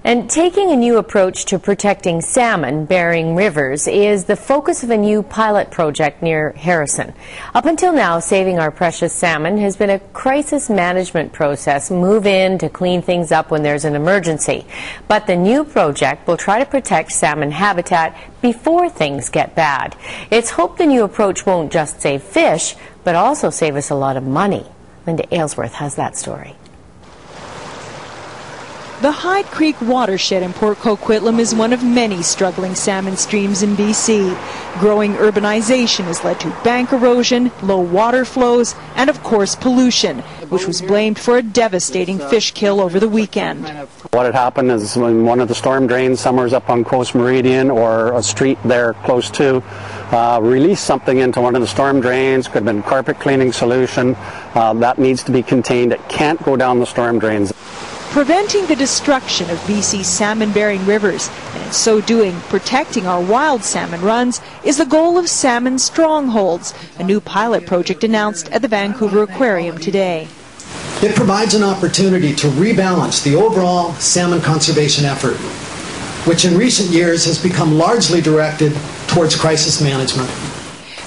And taking a new approach to protecting salmon-bearing rivers is the focus of a new pilot project near Harrison. Up until now, saving our precious salmon has been a crisis management process. Move in to clean things up when there's an emergency. But the new project will try to protect salmon habitat before things get bad. It's hoped the new approach won't just save fish, but also save us a lot of money. Linda Aylesworth has that story. The Hyde Creek watershed in Port Coquitlam is one of many struggling salmon streams in BC. Growing urbanization has led to bank erosion, low water flows, and of course pollution, which was blamed for a devastating fish kill over the weekend. What had happened is when one of the storm drains, somewhere's up on Coast Meridian or a street there close to, released something into one of the storm drains. Could have been carpet cleaning solution. That needs to be contained. It can't go down the storm drains. Preventing the destruction of BC's salmon-bearing rivers, and in so doing, protecting our wild salmon runs, is the goal of Salmon Strongholds, a new pilot project announced at the Vancouver Aquarium today. It provides an opportunity to rebalance the overall salmon conservation effort, which in recent years has become largely directed towards crisis management.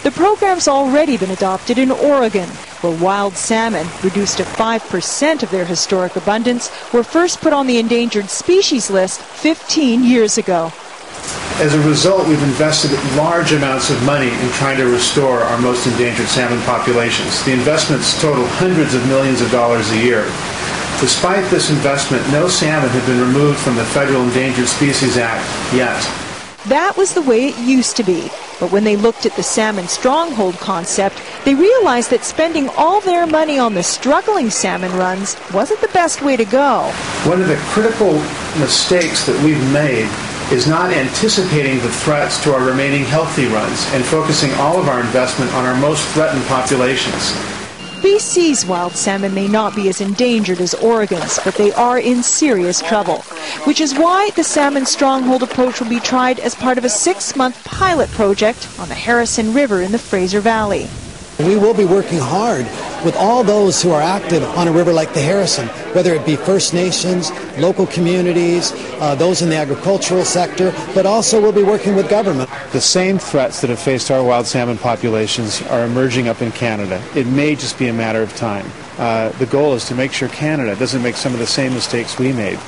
The program's already been adopted in Oregon, where wild salmon, reduced to 5% of their historic abundance, were first put on the endangered species list 15 years ago. As a result, we've invested large amounts of money in trying to restore our most endangered salmon populations. The investments total hundreds of millions of dollars a year. Despite this investment, no salmon have been removed from the Federal Endangered Species Act yet. That was the way it used to be. But when they looked at the Salmon Stronghold concept, they realized that spending all their money on the struggling salmon runs wasn't the best way to go. One of the critical mistakes that we've made is not anticipating the threats to our remaining healthy runs and focusing all of our investment on our most threatened populations. BC's wild salmon may not be as endangered as Oregon's, but they are in serious trouble, which is why the Salmon Stronghold approach will be tried as part of a 6-month pilot project on the Harrison River in the Fraser Valley. We will be working hard with all those who are active on a river like the Harrison, whether it be First Nations, local communities, those in the agricultural sector, but also we'll be working with government. The same threats that have faced our wild salmon populations are emerging up in Canada. It may just be a matter of time. The goal is to make sure Canada doesn't make some of the same mistakes we made.